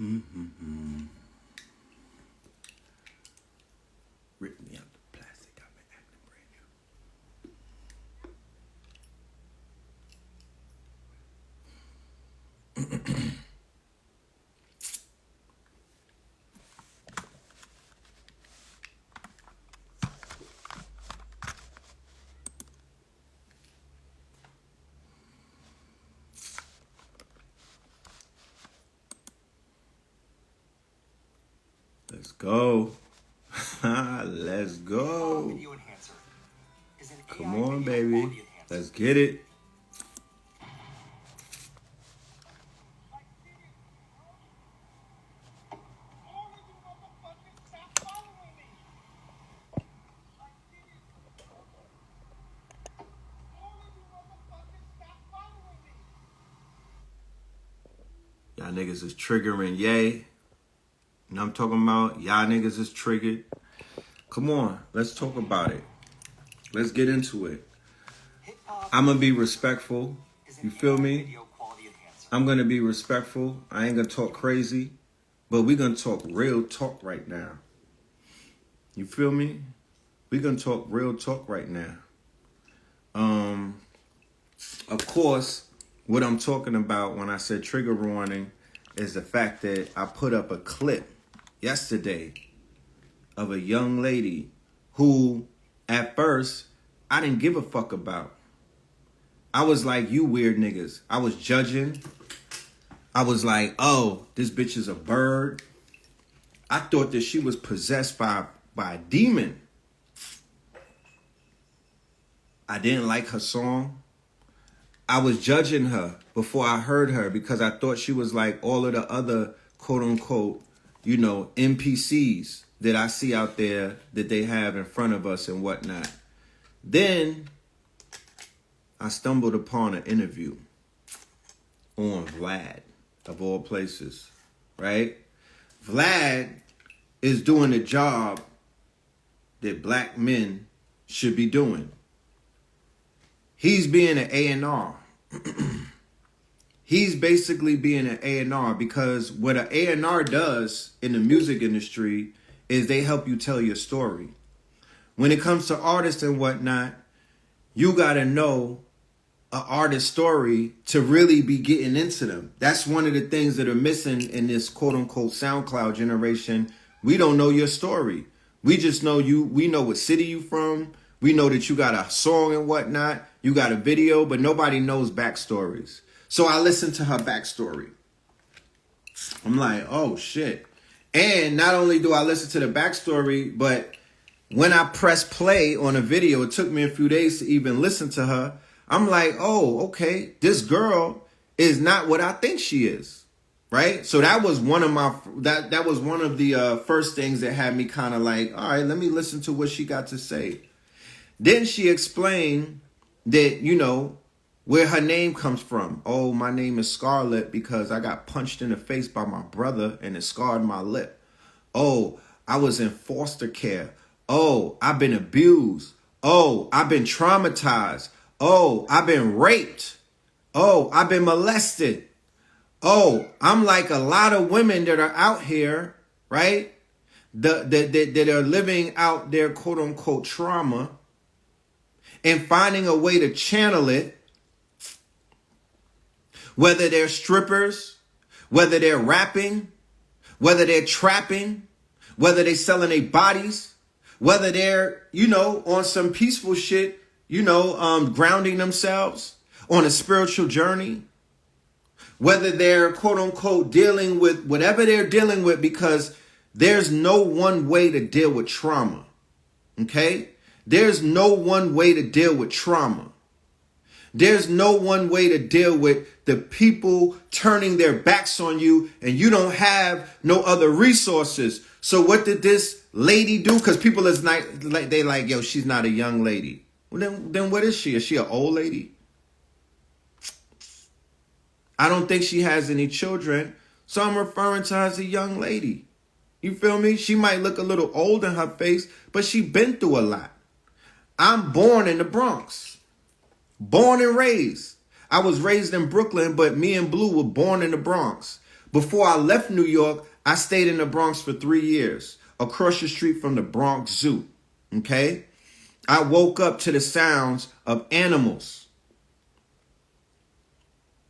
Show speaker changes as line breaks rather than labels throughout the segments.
Mm-hmm. Rip me out the plastic. I've been acting brand new. Let's go. Let's go. Come on, baby. Let's get it. Y'all niggas is triggering yay. And I'm talking about y'all niggas is triggered. Come on, let's talk about it. Let's get into it. I'm going to be respectful. You feel me? I'm going to be respectful. I ain't going to talk crazy. But we're going to talk real talk right now. You feel me? We're going to talk real talk right now. Of course, what I'm talking about when I said trigger warning is the fact that I put up a clip yesterday of a young lady who, at first, I didn't give a fuck about. I was like, you weird niggas. I was judging. I was like, oh, this bitch is a bird. I thought that she was possessed by a demon. I didn't like her song. I was judging her before I heard her because I thought she was like all of the other quote unquote, you know, NPCs that I see out there that they have in front of us and whatnot. Then I stumbled upon an interview on Vlad, of all places, right? Vlad is doing the job that black men should be doing. He's being an A&R. He's basically being an A&R because what an A&R does in the music industry is they help you tell your story. When it comes to artists and whatnot, you got to know an artist's story to really be getting into them. That's one of the things that are missing in this quote-unquote SoundCloud generation. We don't know your story. We just know you. We know what city you from. We know that you got a song and whatnot. You got a video, but nobody knows backstories. So I listened to her backstory. I'm like, oh, shit. And not only do I listen to the backstory, but when I press play on a video, it took me a few days to even listen to her. I'm like, oh, okay, this girl is not what I think she is, right? So that was one of my that was one of the first things that had me kind of like, all right, let me listen to what she got to say. Then she explained that, you know, where her name comes from. Oh, my name is ScarLip because I got punched in the face by my brother and it scarred my lip. Oh, I was in foster care. Oh, I've been abused. Oh, I've been traumatized. Oh, I've been raped. Oh, I've been molested. Oh, I'm like a lot of women that are out here, right? That are living out their quote unquote trauma and finding a way to channel it. Whether they're strippers, whether they're rapping, whether they're trapping, whether they're selling their bodies, whether they're, you know, on some peaceful shit, you know, grounding themselves on a spiritual journey, whether they're quote unquote dealing with whatever they're dealing with, because there's no one way to deal with trauma. Okay? There's no one way to deal with trauma. There's no one way to deal with the people turning their backs on you and you don't have no other resources. So what did this lady do? Because people is like they like, yo, she's not a young lady. Well, then what is she? Is she an old lady? I don't think she has any children. So I'm referring to her as a young lady. You feel me? She might look a little old in her face, but she been through a lot. I'm born in the Bronx. Born and raised. I was raised in Brooklyn, but me and Blue were born in the Bronx. Before I left New York, I stayed in the Bronx for 3 years, across the street from the Bronx Zoo. Okay? I woke up to the sounds of animals.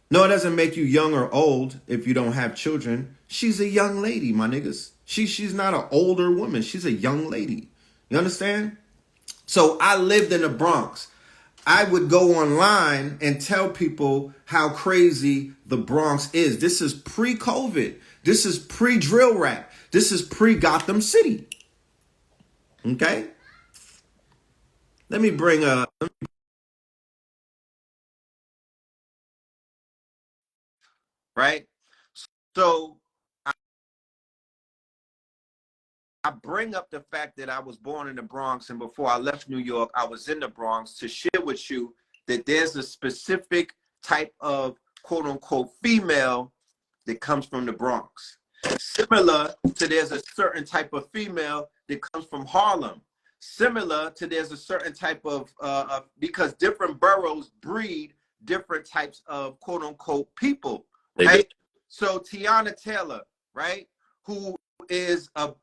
No, it doesn't make you young or old if you don't have children. She's a young lady, my niggas. She's not an older woman. She's a young lady. You understand? So I lived in the Bronx. I would go online and tell people how crazy the Bronx is. This is pre-COVID. This is pre-drill rap. This is pre-Gotham City. Okay? Let me bring up, right? So I bring up the fact that I was born in the Bronx, and before I left New York, I was in the Bronx to share with you that there's a specific type of quote unquote female that comes from the Bronx. Similar to there's a certain type of female that comes from Harlem. Similar to there's a certain type of, because different boroughs breed different types of quote unquote people, right? So Tiana Taylor, right, who is a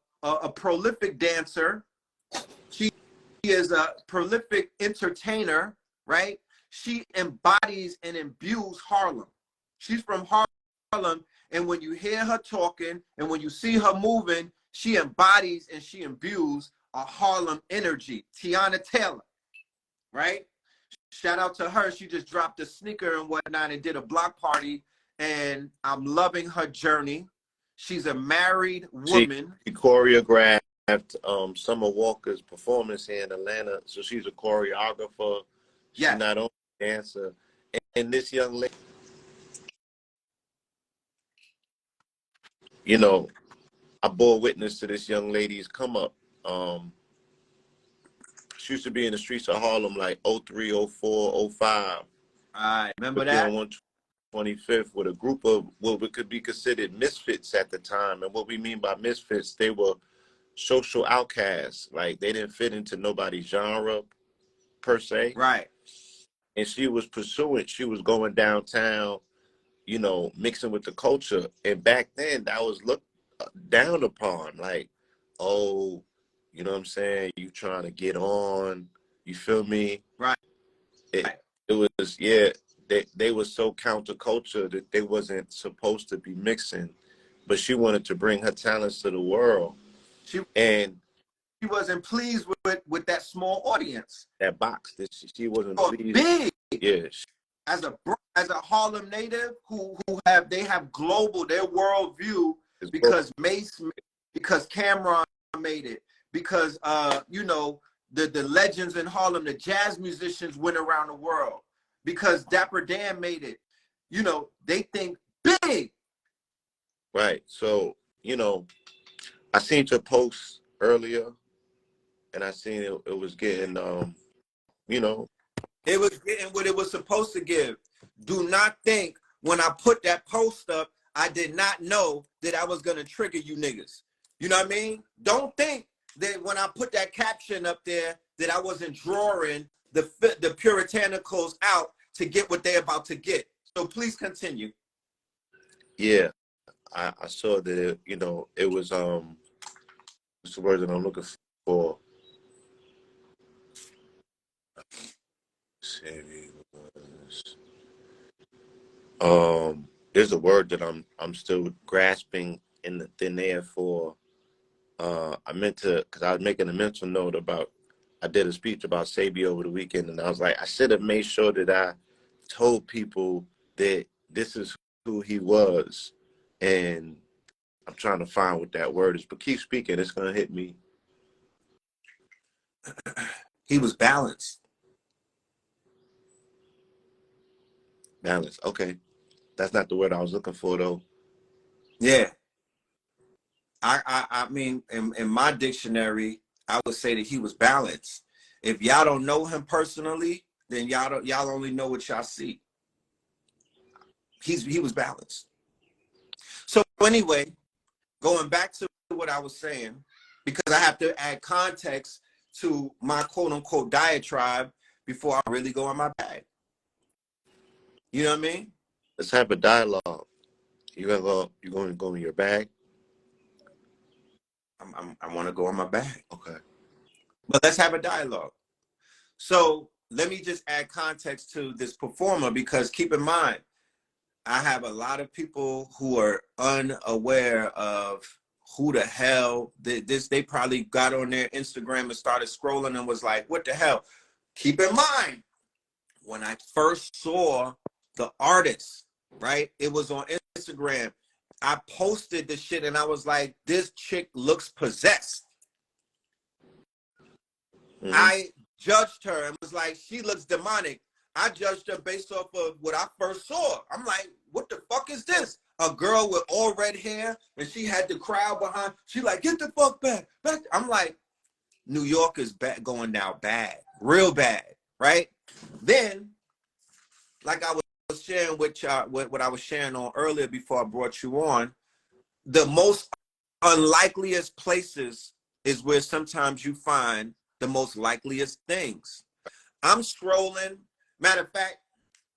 prolific dancer. She is a prolific entertainer, right? She embodies and imbues Harlem. She's from Harlem, and when you hear her talking and when you see her moving, she embodies and she imbues a Harlem energy. Tiana Taylor, right? Shout out to her. She just dropped a sneaker and whatnot and did a block party, and I'm loving her journey. She's a married woman.
She choreographed Summer Walker's performance here in Atlanta. So she's a choreographer. She's not only a dancer. And this young lady, you know, I bore witness to this young lady's come up. She used to be in the streets of Harlem like 03, 04, 05.
I remember that.
On 125th with a group of what could be considered misfits at the time. And what we mean by misfits, they were social outcasts. Like they didn't fit into nobody's genre per se.
Right.
And she was pursuing, she was going downtown, you know, mixing with the culture. And back then that was looked down upon, like, oh, you know what I'm saying? You trying to get on, you feel me?
Right.
It was, yeah, they were so counterculture that they wasn't supposed to be mixing, but she wanted to bring her talents to the world. She
wasn't pleased with that small audience.
That box, that she wasn't pleased.
Big.
Yeah.
As a Harlem native who have global, their worldview because because Cameron made it, because you know, the legends in Harlem, the jazz musicians went around the world, because Dapper Dan made it. You know, they think big.
Right. So, you know, I seen your post earlier and I seen it was getting you know,
it was getting what it was supposed to give. Do not think when I put that post up, I did not know that I was gonna trigger you niggas. You know what I mean? Don't think that when I put that caption up there that I wasn't drawing the puritanicals out to get what they're about to get. So please continue.
Yeah, I saw that it, you know, it was what's the word that I'm looking for? There's a word that I'm still grasping in the thin air for. I meant to, because I was making a mental note about, I did a speech about Sabi over the weekend, and I was like, I should have made sure that I told people that this is who he was. And I'm trying to find what that word is, but keep speaking, it's going to hit me.
He was balanced.
Balanced, okay. That's not the word I was looking for, though.
Yeah. I mean, in my dictionary, I would say that he was balanced. If y'all don't know him personally, then y'all only know what y'all see. He was balanced. So anyway, going back to what I was saying, because I have to add context to my quote unquote diatribe before I really go in my bag. You know what I mean?
Let's have a dialogue. You gonna go? You going to go in your bag?
I want to go in my bag.
Okay.
But let's have a dialogue. So let me just add context to this performer, because keep in mind, I have a lot of people who are unaware of who the hell this. They probably got on their Instagram and started scrolling and was like, what the hell? Keep in mind, when I first saw the artist, right, it was on Instagram. I posted the shit and I was like, this chick looks possessed.
Mm-hmm.
I judged her and was like, she looks demonic. I judged her based off of what I first saw. I'm like, what the fuck is this? A girl with all red hair, and she had the crowd behind. She like, get the fuck back. I'm like, New York is going down bad, real bad, right? Then, like I was sharing with y'all, what I was sharing on earlier before I brought you on, the most unlikeliest places is where sometimes you find the most likeliest things. I'm scrolling. Matter of fact,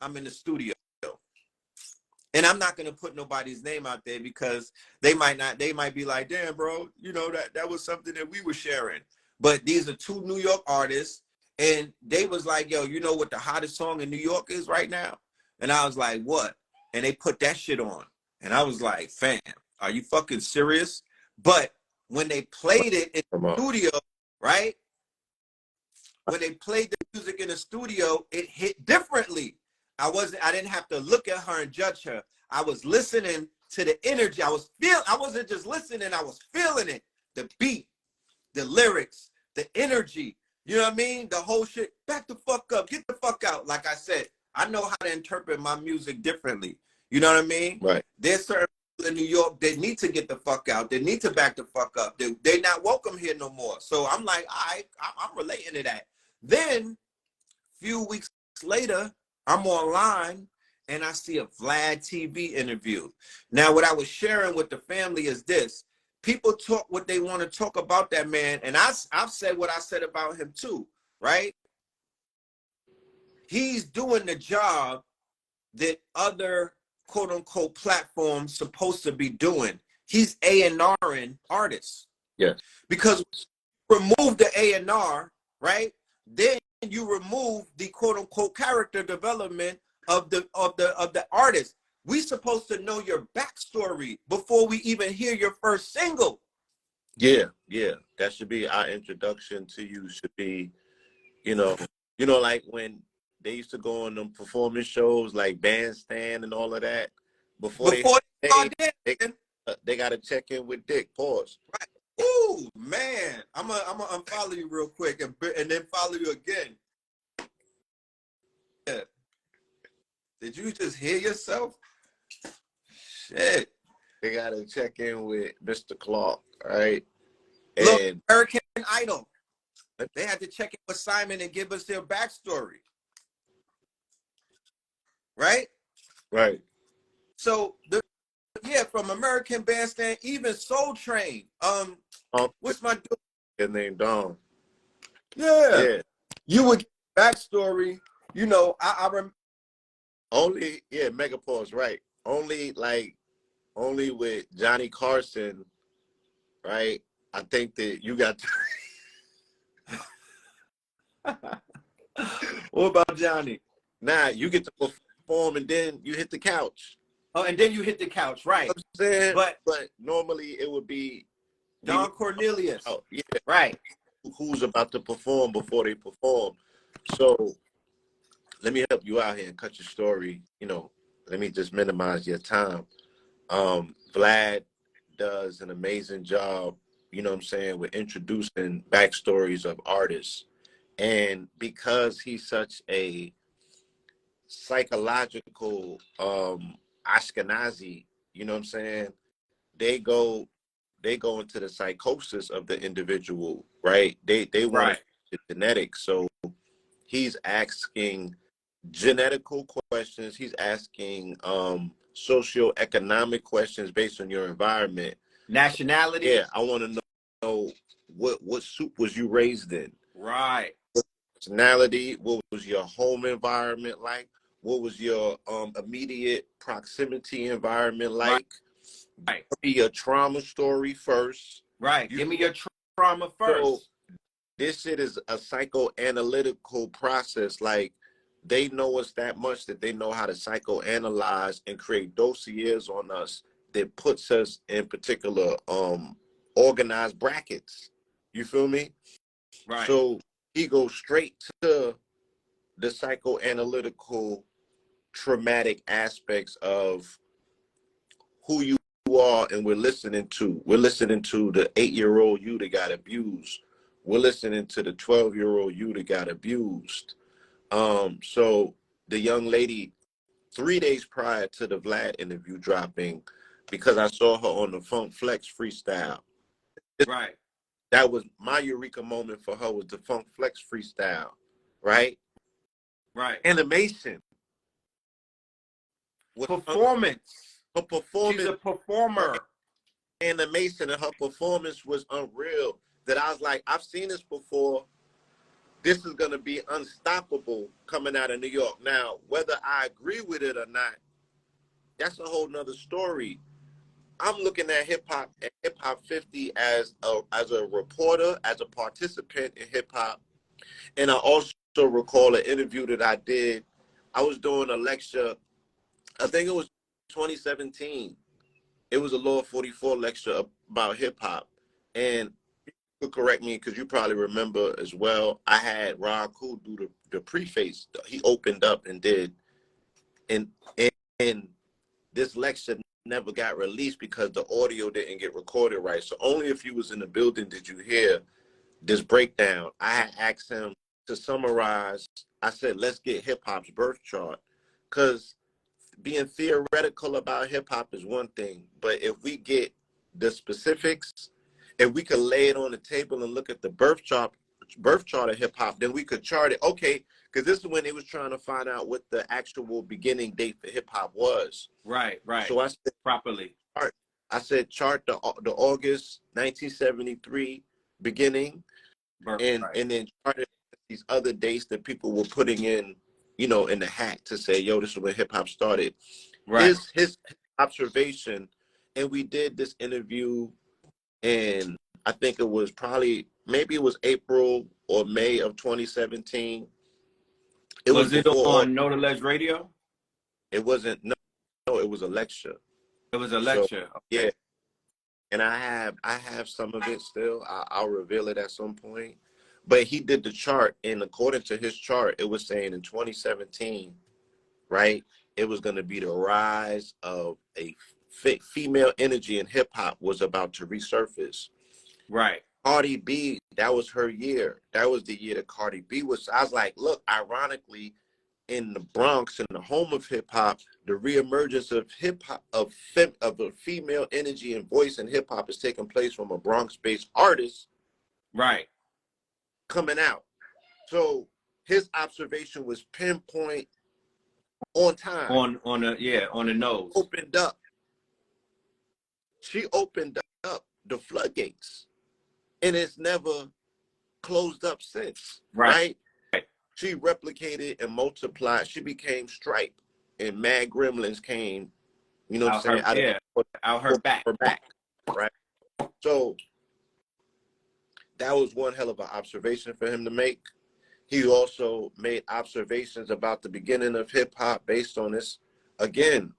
I'm in the studio. And I'm not gonna put nobody's name out there because they might be like, damn, bro, you know, that was something that we were sharing. But these are two New York artists, and they was like, yo, you know what the hottest song in New York is right now? And I was like, what? And they put that shit on. And I was like, fam, are you fucking serious? But when they played it in the studio, right? When they played the music in the studio, it hit differently. I didn't have to look at her and judge her. I was listening to the energy. I wasn't just listening, I was feeling it. The beat, the lyrics, the energy. You know what I mean? The whole shit. Back the fuck up. Get the fuck out. Like I said, I know how to interpret my music differently. You know what I mean?
Right.
There's certain people in New York that need to get the fuck out. They need to back the fuck up. They're not welcome here no more. So I'm like, I'm relating to that. Then, few weeks later, I'm online and I see a Vlad TV interview. Now, what I was sharing with the family is this. People talk what they want to talk about that man, and I've said what I said about him too, right? He's doing the job that other quote-unquote platforms supposed to be doing. He's A&Ring artists.
Yes.
Because remove the A&R, right? Then you remove the quote-unquote character development of the artist. We supposed to know your backstory before we even hear your first single.
Yeah. That should be our introduction to you. Should be, you know, like when they used to go on them performance shows like Bandstand and all of that. Before they got to check in with Dick. Pause.
Right. Ooh, man. I'm gonna unfollow you real quick and then follow you again. Yeah. Did you just hear yourself? Shit.
They got to check in with Mr. Clark, right?
Look,
And
American Idol. They had to check in with Simon and give us their backstory. Right?
Right.
So from American Bandstand, even Soul Train. What's my dude?
His name Dom.
Yeah. You would get backstory. You know, I remember.
Only Megapause, right? Only with Johnny Carson, right? I think that you got.
What about Johnny?
Nah, you get to perform and then you hit the couch.
Oh, and then you hit the couch, right?
You know what I'm saying?
But
normally it would be
Don Cornelius.
Oh, yeah.
Right.
Who's about to perform before they perform. So let me help you out here and cut your story. You know, let me just minimize your time. Vlad does an amazing job, you know what I'm saying, with introducing backstories of artists. And because he's such a psychological Ashkenazi, you know what I'm saying, they go into the psychosis of the individual, right? They want the genetics. So he's asking genetical questions. He's asking socioeconomic questions based on your environment.
Nationality.
Yeah, I want to know what soup was you raised in?
Right.
What nationality? What was your home environment like? What was your immediate proximity environment
Right.
like?
Right.
Give me your trauma story first.
Right. Give me your trauma
So
first.
this shit is a psychoanalytical process. Like, they know us that much that they know how to psychoanalyze and create dossiers on us that puts us in particular organized brackets. You feel me?
Right.
So he goes straight to the psychoanalytical traumatic aspects of who you are, and we're listening to. We're listening to the 8-year-old you that got abused. We're listening to the 12-year-old you that got abused. So the young lady, 3 days prior to the Vlad interview dropping, because I saw her on the Funk Flex freestyle.
Right.
That was my eureka moment for her, was the Funk Flex freestyle, right?
Right.
Animation.
Performance.
Her
She's
performance,
a performer.
animation, and her performance was unreal. That I was like, I've seen this before. This is going to be unstoppable coming out of New York. Now, whether I agree with it or not, that's a whole nother story. I'm looking at hip hop 50 as a reporter, as a participant in hip hop. And I also recall an interview that I did. I was doing a lecture, I think it was 2017. It was a Law 44 lecture about hip hop. And you could correct me because you probably remember as well. I had Ron Cool do the preface. He opened up and did. And, and this lecture never got released because the audio didn't get recorded right. So only if you was in the building did you hear this breakdown. I had asked him to summarize. I said, let's get hip hop's birth chart. Because being theoretical about hip hop is one thing, but if we get the specifics, if we could lay it on the table and look at the birth chart of hip hop, then we could chart it. Okay, because this is when they was trying to find out what the actual beginning date for hip hop was.
Right. Right.
So I said,
Properly.
chart the August 1973 beginning, and
Right.
then chart these other dates that people were putting in, in the hat to say, yo, this is when hip hop started.
Right.
His observation, and we did this interview, and I think it was maybe it was April or May of 2017. It was
Was it
before
on No to Ledge Radio?
it wasn't, no, it was a lecture.
It was a
So
lecture. Okay.
yeah, and I have some of it still. I'll reveal it at some point. But he did the chart, and according to his chart, it was saying in 2017, right? It was going to be the rise of a female energy in hip hop was about to resurface.
Right.
Cardi B, that was her year. That was the year that Cardi B was. I was like, look, ironically, in the Bronx, in the home of hip hop, the reemergence of hip hop of a female energy and voice in hip hop is taking place from a Bronx-based artist,
Right.
coming out. So his observation was pinpoint, on time.
On the nose.
Opened up. She opened up the floodgates, and it's never closed up since.
Right.
Right?
Right.
She replicated and multiplied. She became Stripe, and Mad Gremlins came. You know what I'm saying?
Out her back.
Her back. Right. So that was one hell of an observation for him to make. He also made observations about the beginning of hip hop based on this. Again,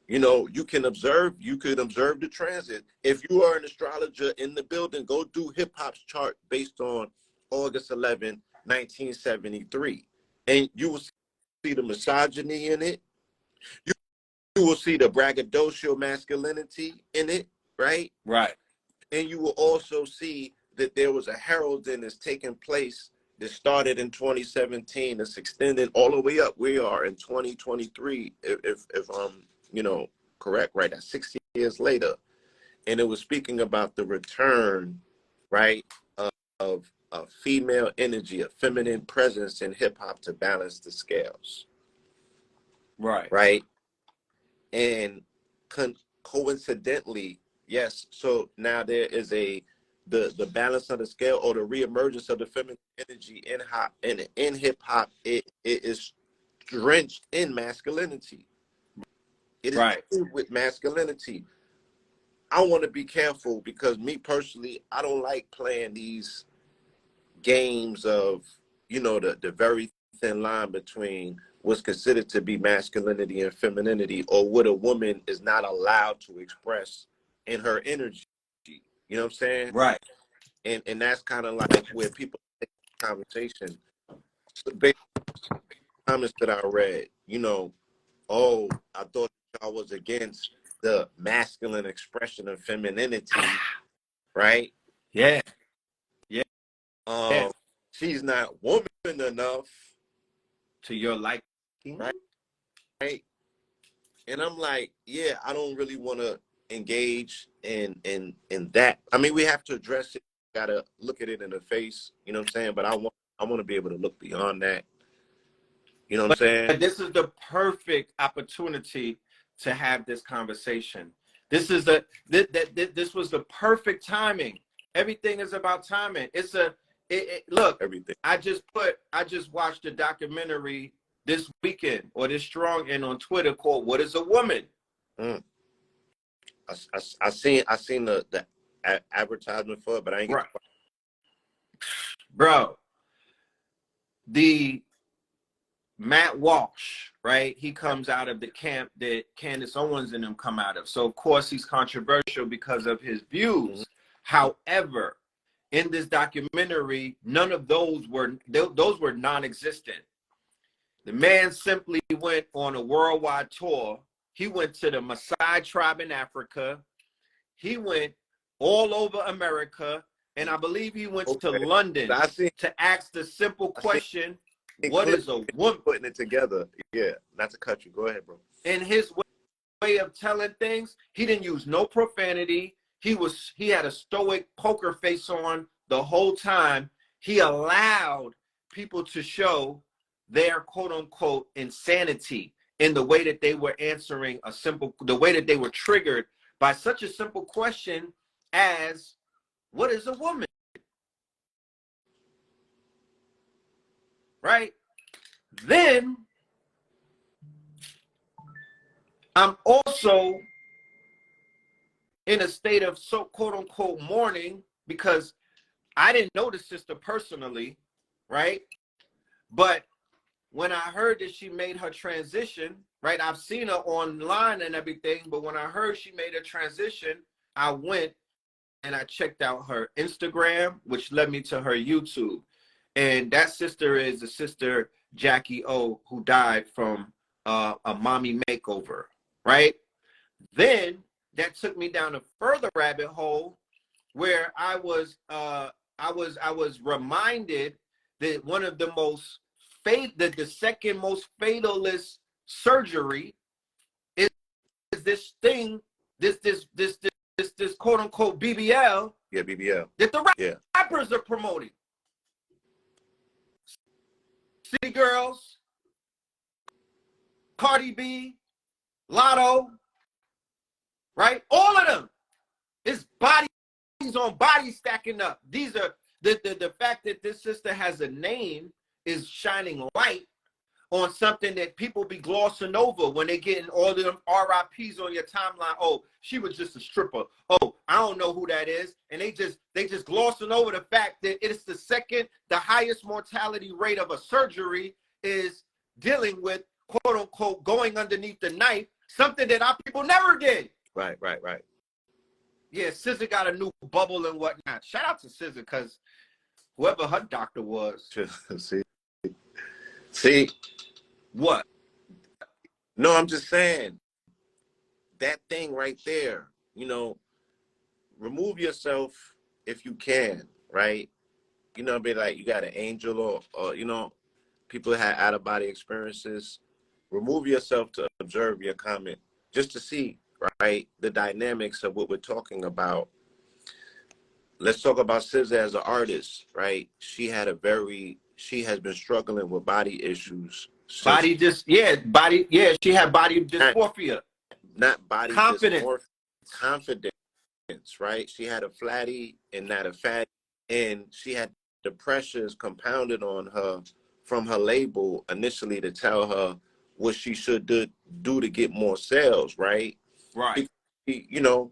you could observe the transit. If you are an astrologer in the building, go do hip hop's chart based on August 11, 1973. And you will see the misogyny in it. You will see the braggadocio masculinity in it, right?
Right.
And you will also see that there was a heralding that's taking place that started in 2017. That's extended all the way up. We are in 2023, if I'm, correct, right? That's 60 years later. And it was speaking about the return, right, of a female energy, a feminine presence in hip hop to balance the scales.
Right.
Right. And coincidentally, yes. So now there is the balance of the scale, or the reemergence of the feminine energy in hip hop. It is drenched in masculinity. It is
Right.
with masculinity. I want to be careful because me personally, I don't like playing these games of, you know, the very thin line between what's considered to be masculinity and femininity, or what a woman is not allowed to express in her energy. You know what I'm saying?
Right.
And that's kind of like where people take the conversation. So based on comments that I read, you know, oh, I thought y'all was against the masculine expression of femininity, right?
Yeah. Yeah. Yeah.
Um, she's not woman enough,
To your liking.
right? Right? And I'm like, yeah, I don't really want to engage in that. I mean, we have to address it. Gotta look at it in the face. You know what I'm saying? But I want to be able to look beyond that. You know what I'm saying?
But this is the perfect opportunity to have this conversation. This is this was the perfect timing. Everything is about timing. Look.
Everything.
I just watched a documentary this weekend or this strong end on Twitter called "What Is a Woman?"
Mm. I seen the advertisement for it, but I ain't.
Right, bro. The Matt Walsh, right? He comes out of the camp that Candace Owens and them come out of. So of course he's controversial because of his views.
Mm-hmm.
However, in this documentary, none of those were non-existent. The man simply went on a worldwide tour. He went to the Maasai tribe in Africa. He went all over America. And I believe he went to London to ask the simple question, what is a woman?
Putting it together. Yeah, not to cut you. Go ahead, bro.
In his way of telling things, he didn't use no profanity. He had a stoic poker face on the whole time. He allowed people to show their quote unquote insanity in the way that they were answering the way that they were triggered by such a simple question as, what is a woman? Right? Then I'm also in a state of so quote unquote mourning because I didn't know the sister personally, right? But when I heard that she made her transition, right? I've seen her online and everything, but when I heard she made a transition, I went and I checked out her Instagram, which led me to her YouTube. And that sister is the sister Jackie O, who died from a mommy makeover, right? Then that took me down a further rabbit hole where I was reminded that one of the most the second most fatalist surgery is this thing, this quote unquote BBL.
Yeah, BBL.
That the rappers are promoting. City Girls, Cardi B, Lotto, right? All of them is bodies on bodies stacking up. These are the fact that this sister has a name is shining light on something that people be glossing over when they getting all of them RIPs on your timeline. Oh, she was just a stripper. Oh, I don't know who that is. And they just glossing over the fact that it's the highest mortality rate of a surgery is dealing with quote unquote going underneath the knife, something that our people never did.
Right.
Yeah, SZA got a new bubble and whatnot. Shout out to SZA because whoever her doctor was.
See.
What?
No, I'm just saying that thing right there, you know, remove yourself if you can, right? You know, be like you got an angel or you know, people had out of body experiences. Remove yourself to observe your comment just to see, right, the dynamics of what we're talking about. Let's talk about SZA as an artist, right? She has been struggling with body issues. She had body
dysmorphia.
Not body
Confidence.
dysmorphia, confidence, right? She had a flatty and not a fatty, and she had the pressures compounded on her from her label initially to tell her what she should do to get more sales, right?
Right.
Because, you know,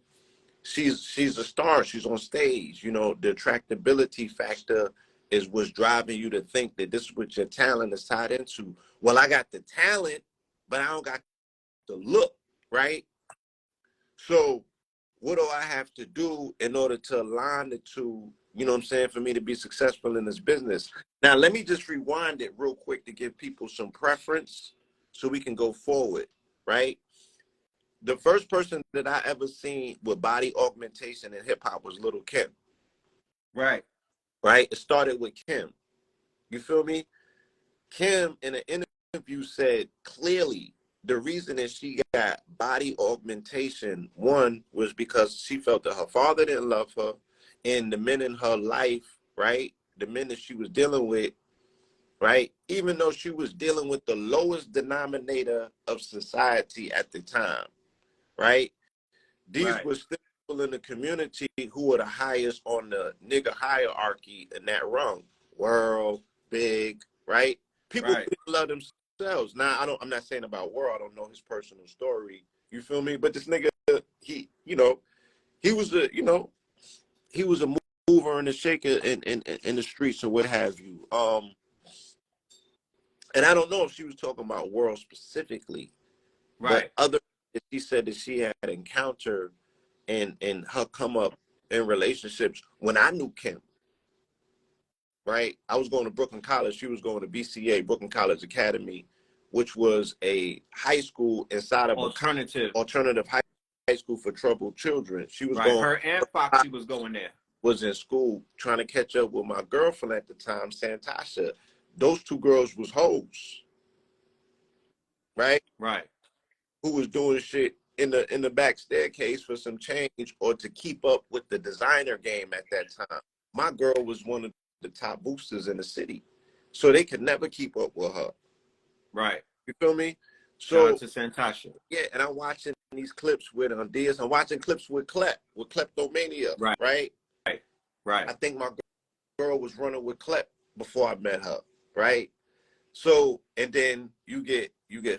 she's a star. She's on stage. You know, the attractability factor is what's driving you to think that this is what your talent is tied into. Well, I got the talent, but I don't got the look, right? So what do I have to do in order to align the two, you know what I'm saying, for me to be successful in this business? Now, let me just rewind it real quick to give people some preference so we can go forward, right? The first person that I ever seen with body augmentation in hip hop was Little Kim.
Right.
Right? It started with Kim. You feel me? Kim in an interview said clearly the reason that she got body augmentation, one, was because she felt that her father didn't love her, and the men in her life, right? The men that she was dealing with, right? Even though she was dealing with the lowest denominator of society at the time, right? These
Right.
were still people in the community who were the highest on the nigga hierarchy in that rung. World, Big, right? People
Right.
who didn't love themselves. Now, I'm not saying about World. I don't know his personal story. You feel me? But this nigga, you know, he was a, you know, he was a mover and a shaker in the streets or what have you. And I don't know if she was talking about World specifically, but
Right.
other, she said that she had encountered and her come up in relationships when I knew Kim, right? I was going to Brooklyn College. She was going to BCA, Brooklyn College Academy, which was a high school inside of a
Alternative.
alternative high school for troubled children. She was
Right.
going,
Her and Foxy was going there.
was in school trying to catch up with my girlfriend at the time, Santasha. Those two girls was hoes, right?
Right.
Who was doing shit in the back staircase for some change or to keep up with the designer game at that time. My girl was one of the top boosters in the city, so they could never keep up with her.
Right.
You feel me?
Shout out
So
to Santasha.
yeah, and I'm watching these clips with Diaz. I'm watching clips with Kleptomania,
Right.
right?
Right. Right.
I think my girl was running with Klep before I met her, right? So, and then you get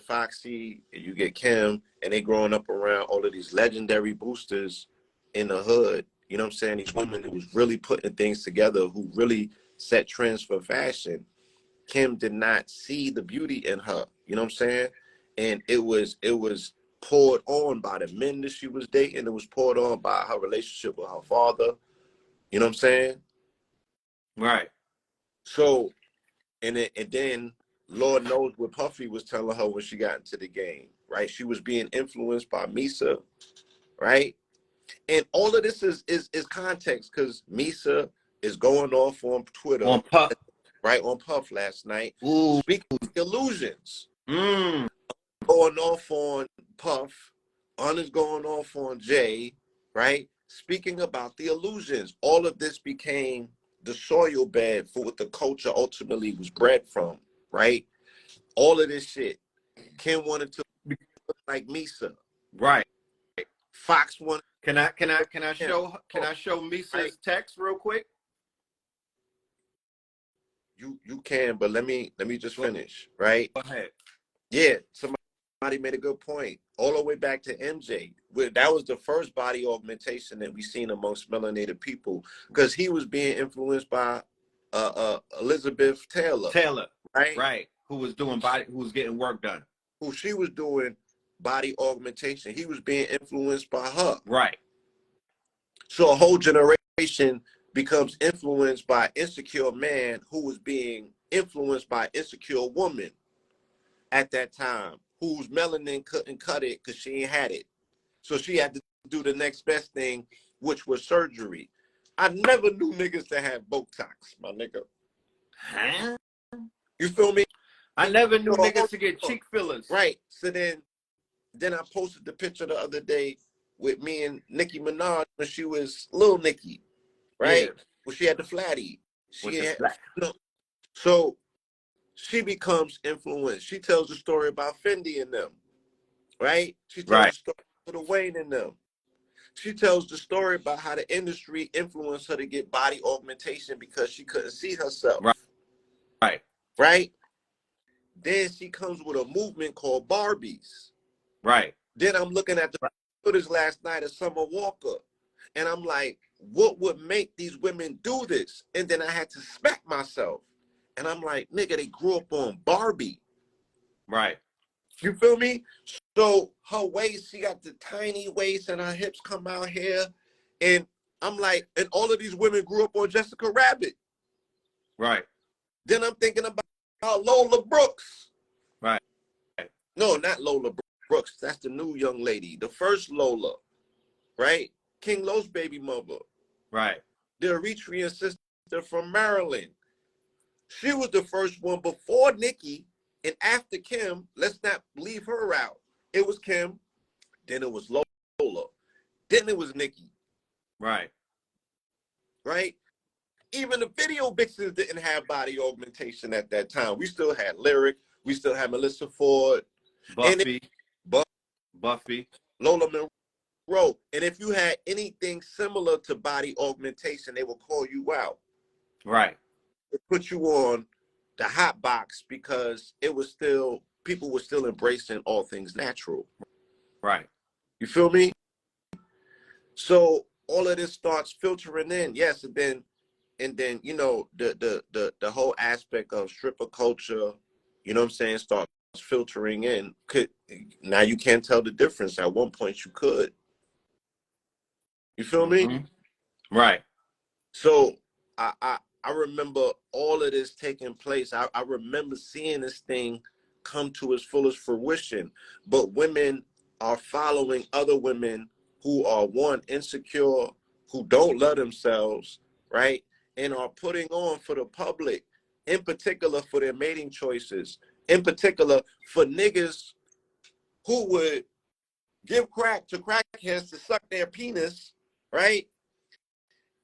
Foxy and you get Kim, and they growing up around all of these legendary boosters in the hood. You know what I'm saying? These women who was really putting things together, who really set trends for fashion. Kim did not see the beauty in her. You know what I'm saying? And it was poured on by the men that she was dating. It was poured on by her relationship with her father. You know what I'm saying?
Right.
So, and then Lord knows what Puffy was telling her when she got into the game, right? She was being influenced by Misa, right? And all of this is context because Misa is going off on Twitter,
On Puff.
right, on Puff last night,
Ooh.
speaking of illusions,
Mm.
going off on Puff, is going off on Jay, right? Speaking about the illusions. All of this became the soil bed for what the culture ultimately was bred from, right? All of this shit. Kim wanted to look like Misa.
Right.
Fox wanted
Can I
him.
show Misa's
Right?
text real quick?
You can, but let me just
Go
finish, right?
ahead.
Yeah, somebody made a good point. All the way back to MJ. That was the first body augmentation that we seen amongst melanated people because he was being influenced by Elizabeth Taylor,
Taylor.
right?
Right. Who was getting work done.
Who she was doing body augmentation. He was being influenced by her.
Right.
So a whole generation becomes influenced by insecure man who was being influenced by insecure woman at that time, whose melanin couldn't cut it because she ain't had it. So she had to do the next best thing, which was surgery. I never knew niggas to have Botox, my nigga.
Huh?
You feel me?
I never knew
So,
niggas to get cheek fillers.
right. So then I posted the picture the other day with me and Nicki Minaj when she was little Nicki,
Yeah.
right? When she had the flatty.
With
She
the
had,
flat.
you know, so she becomes influenced. She tells the story about Fendi and them, right? She tells the
Right.
story about the Wayne and them. She tells the story about how the industry influenced her to get body augmentation because she couldn't see herself,
Right. Right.
right? Then she comes with a movement called Barbies.
Right.
Then I'm looking at the footage last night of Summer Walker, and I'm like, what would make these women do this? And then I had to smack myself, and I'm like, nigga, they grew up on Barbie.
Right.
You feel me? So her waist, she got the tiny waist, and her hips come out here, and I'm like, and all of these women grew up on Jessica Rabbit.
Right.
Then I'm thinking about Lola Brooks.
Right.
No, not Lola Brooks. That's the new young lady. The first Lola, right? King Lo's baby mother.
Right.
The Eritrean sister from Maryland. She was the first one before Nicki, and after Kim. Let's not leave her out. It was Kim, then it was Lola, then it was Nicki.
Right.
Right? Even the video bitches didn't have body augmentation at that time. We still had Lyric. We still had Melissa Ford.
Buffy.
And
Buffy.
Lola Monroe. And if you had anything similar to body augmentation, they will call you out.
Right.
They put you on the hot box because it was still, people were still embracing all things natural.
Right.
You feel me? So all of this starts filtering in. Yes, and then you know, the whole aspect of stripper culture, you know what I'm saying, starts filtering in. Now you can't tell the difference. At one point you could. You feel me?
Right.
So I remember all of this taking place. I remember seeing this thing come to its fullest fruition. But women are following other women who are, one, insecure, who don't love themselves, right? And are putting on for the public, in particular for their mating choices, in particular for niggas who would give crack to crackheads to suck their penis, right?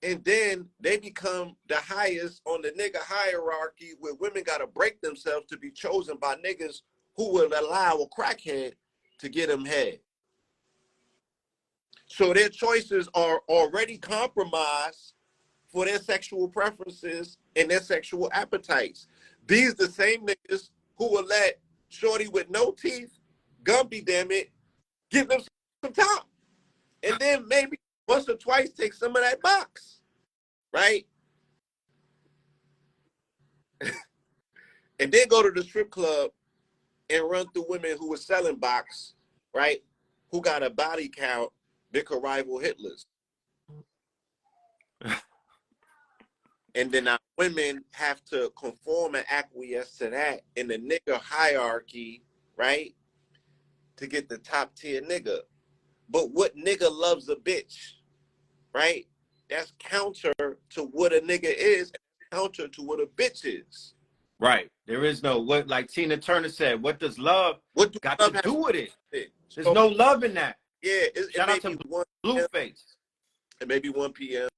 And then they become the highest on the nigga hierarchy, where women got to break themselves to be chosen by niggas who will allow a crackhead to get them head. So their choices are already compromised for their sexual preferences and their sexual appetites. These the same niggas who will let shorty with no teeth, Gumby damn it, give them some top. And then maybe once or twice take some of that box. Right? And then go to the strip club and run through women who were selling box, right? Who got a body count that could rival Hitler's. And then our women have to conform and acquiesce to that in the nigga hierarchy, right? To get the top tier nigga. But what nigga loves a bitch, right? That's counter to what a nigga is, counter to what a bitch is.
Right. There is no, what, like Tina Turner said, what does love got to do with it? There's no love in that.
Yeah,
Shout out to Blueface.
It may be 1 p.m.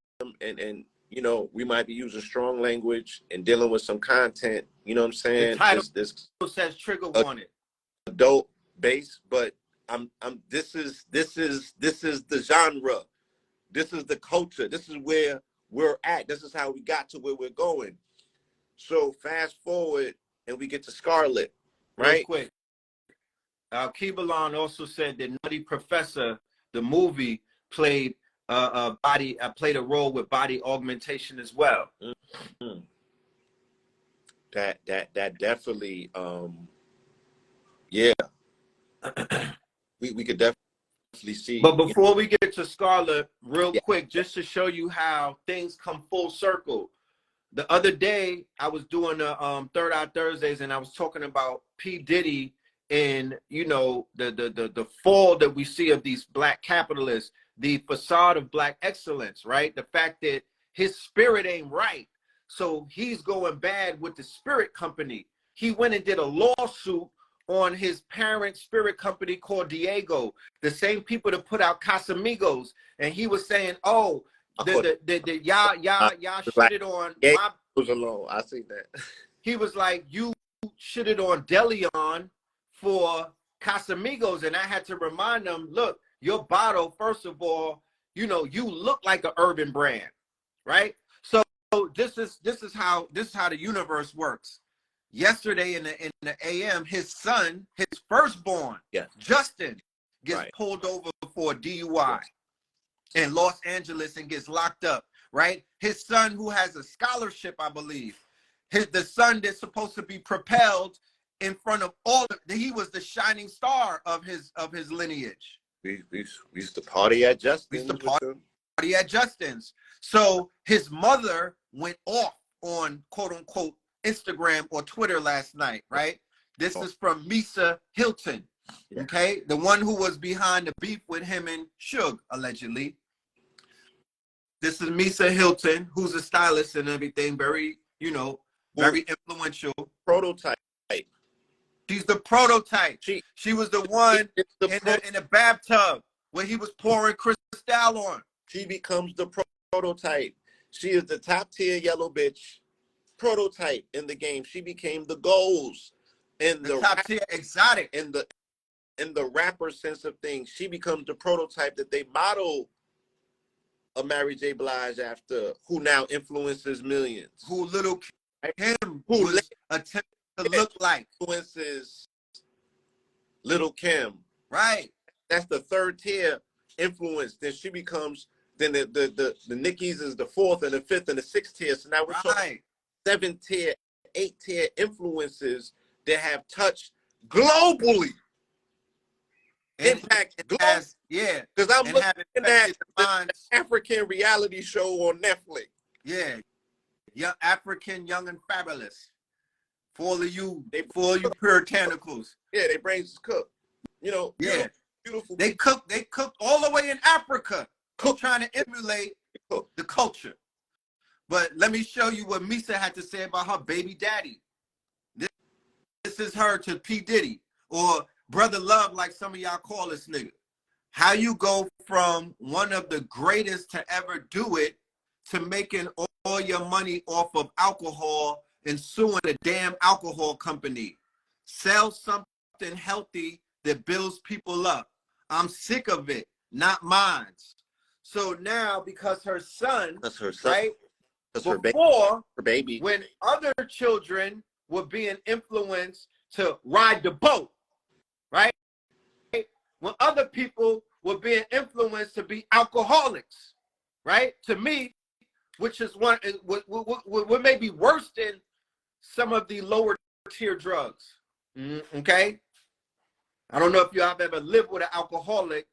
and you know, we might be using strong language and dealing with some content, you know what I'm saying?
The title this says trigger warning.
Adult base, but this is the genre. This is the culture. This is where we're at. This is how we got to where we're going. So fast forward and we get to ScarLip, right?
Real quick. Kibalon also said that Nutty Professor, the movie, played played a role with body augmentation as well.
Mm-hmm. That definitely yeah. we could definitely see.
But before we get to ScarLip, real quick, just to show you how things come full circle. The other day, I was doing a Third Eye Thursdays, and I was talking about P. Diddy and, you know, the fall that we see of these black capitalists, the facade of black excellence, right? The fact that his spirit ain't right. So he's going bad with the spirit company. He went and did a lawsuit on his parent spirit company called Diego, the same people that put out Casamigos. And he was saying, oh, y'all shitted on my
was alone. I see that.
He was like, you shitted on Deleon for Casamigos, and I had to remind them, look, your bottle, first of all, you know, you look like an urban brand, right? So this is how the universe works. yesterday in the AM, his son, his firstborn,
Yes.
Justin, gets
Right.
pulled over for DUI in Los Angeles and gets locked up, right? His son, who has a scholarship, I believe, the son that's supposed to be propelled in front of he was the shining star of his lineage.
We used to party at Justin's.
We used to party at Justin's. So his mother went off on quote unquote Instagram or Twitter last night, right? This is from Misa Hilton, okay? The one who was behind the beef with him and Suge, allegedly. This is Misa Hilton, who's a stylist and everything, very, very influential.
Prototype.
She's the prototype. She was the one in the bathtub where he was pouring Cristal on.
She becomes the prototype. She is the top tier yellow bitch prototype in the game. She became the goals in the
top tier exotic
in the rapper sense of things. She becomes the prototype that they model a Mary J. Blige after, who now influences millions.
Who Little Kim was attempting to look like.
Influences Little Kim.
Right.
That's the third tier influence. Then she becomes, then the Nickies is the fourth and the fifth and the sixth tier. So now we're talking 7 tier, 8 tier influences that have touched globally. Impact globally.
Yeah.
Because I'm looking at the African reality show on Netflix.
Yeah. Young African, Young and Fabulous. For all of you puritanicals.
Yeah, they brains is cooked.
Yeah.
Beautiful.
They cook all the way in Africa. Trying to emulate the culture. But let me show you what Misa had to say about her baby daddy. This is her to P. Diddy, or Brother Love, like some of y'all call this nigga. How you go from one of the greatest to ever do it to making all your money off of alcohol and suing a damn alcohol company. Sell something healthy that builds people up. I'm sick of it, not mine. So now, because her son, right? Before,
her baby,
when other children were being influenced to ride the boat, right? When other people were being influenced to be alcoholics, right? To me, which is what may be worse than some of the lower tier drugs. Okay? I don't know if you have ever lived with an alcoholic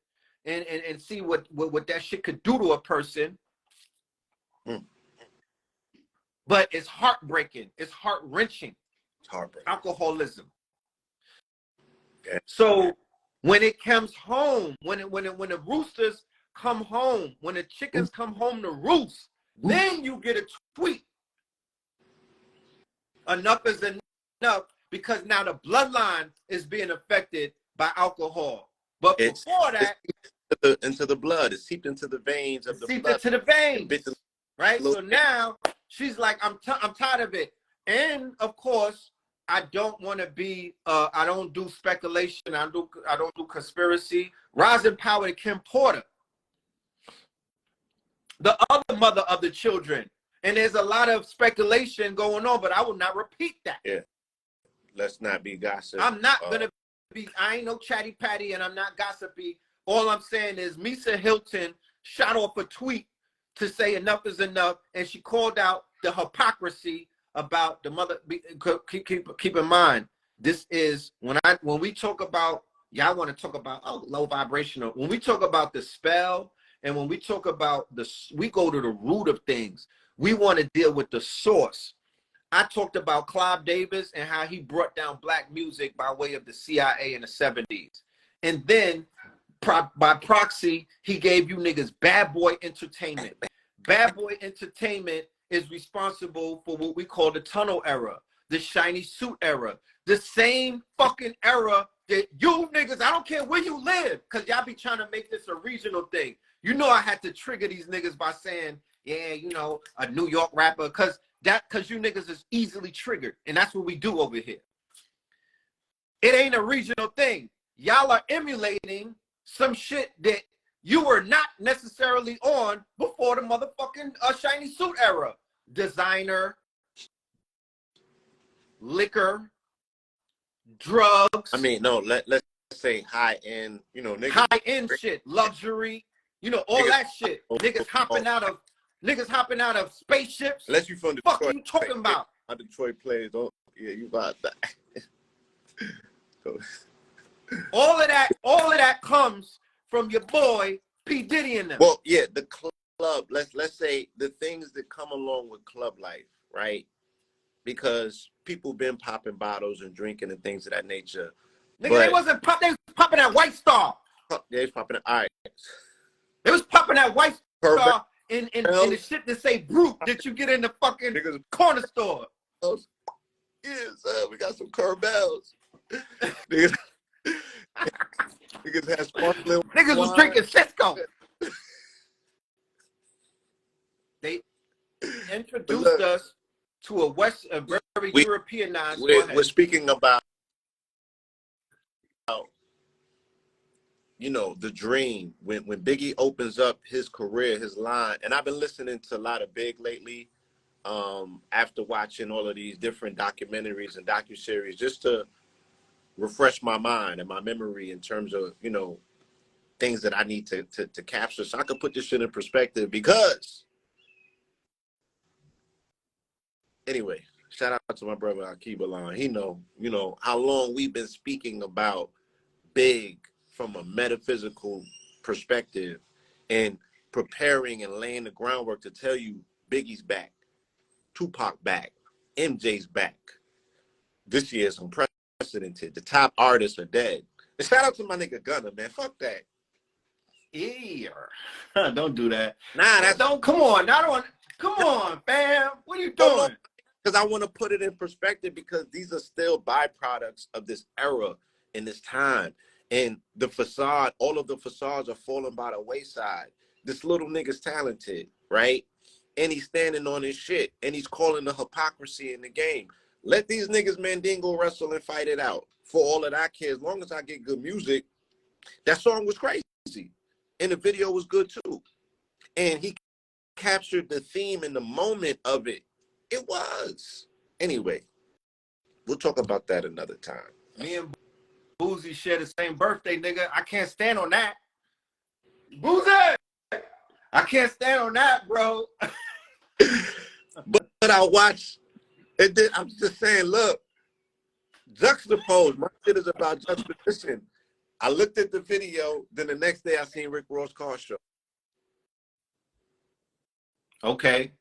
and see what that shit could do to a person. But it's heartbreaking. It's heart-wrenching.
It's heartbreaking.
Alcoholism. Okay. So when it comes home, when the roosters come home, when the chickens come home to roost, then you get a tweet. Enough is enough, because now the bloodline is being affected by alcohol. But before that,
into the blood, it's seeped into the veins of the blood.
Seeped into the veins, right? So now she's like, I'm tired of it. And of course, I don't want to be. I don't do speculation. I don't do conspiracy. Rising power to Kim Porter, the other mother of the children. And there's a lot of speculation going on, but I will not repeat that.
Yeah. Let's not be gossip.
I'm not gonna be. I ain't no chatty patty, and I'm not gossipy. All I'm saying is Misa Hilton shot off a tweet to say enough is enough, and she called out the hypocrisy about the mother. Keep in mind, this is when we talk about, y'all want to talk about low vibrational. When we talk about the spell, and when we talk about we go to the root of things. We want to deal with the source. I talked about Clive Davis and how he brought down black music by way of the CIA in the 70s. And then by proxy, he gave you niggas Bad Boy Entertainment. Bad Boy Entertainment is responsible for what we call the tunnel era, the shiny suit era, the same fucking era that you niggas, I don't care where you live, because y'all be trying to make this a regional thing. You know I had to trigger these niggas by saying, yeah, a New York rapper, because you niggas is easily triggered, and that's what we do over here. It ain't a regional thing. Y'all are emulating some shit that you were not necessarily on before the motherfucking shiny suit era. Designer,
liquor, drugs.
I mean, no, let's say high end, you know, niggas.
High end shit, luxury, you know, all that shit. Niggas hopping out of spaceships.
Unless you from
Fuck
Detroit.
you talking about?
Our Detroit players don't. Yeah, you about that.
All of that comes from your boy P. Diddy and them.
Well, yeah, the club. Let's say the things that come along with club life, right? Because people been popping bottles and drinking and things of that nature.
Nigga, they was popping that White Star.
They was popping. All right.
They was popping that White Star in the shit that say brute that you get in the fucking corner store.
Yes, we got some Carmels. Niggas had sparkling.
Niggas was drinking Cisco. They introduced us to a very Europeanized.
We're speaking about, you know, the dream. When Biggie opens up his career, his line, and I've been listening to a lot of Big lately, after watching all of these different documentaries and docuseries, just to refresh my mind and my memory in terms of, you know, things that I need to capture so I can put this shit in perspective. Because anyway, shout out to my brother Akib Alon. He know, you know, how long we've been speaking about Big from a metaphysical perspective and preparing and laying the groundwork to tell you Biggie's back, Tupac back, MJ's back. This year is unprecedented. The top artists are dead. And shout out to my nigga Gunna, man. Fuck that.
Yeah. Don't do that.
Nah,
come on, fam. What are you doing?
Because I want to put it in perspective, because these are still byproducts of this era in this time. And the facade, all of the facades are falling by the wayside. This little nigga's talented, right? And he's standing on his shit. And he's calling the hypocrisy in the game. Let these niggas Mandingo wrestle and fight it out. For all that I care, as long as I get good music. That song was crazy. And the video was good too. And he captured the theme and the moment of it. It was. Anyway, we'll talk about that another time.
Me and Boozy share the same birthday, nigga. I can't stand on that. Boozy! I can't stand on that, bro.
but I watched it. I'm just saying, look, juxtapose. My shit is about juxtaposition. I looked at the video, then the next day I seen Rick Ross car show.
Okay.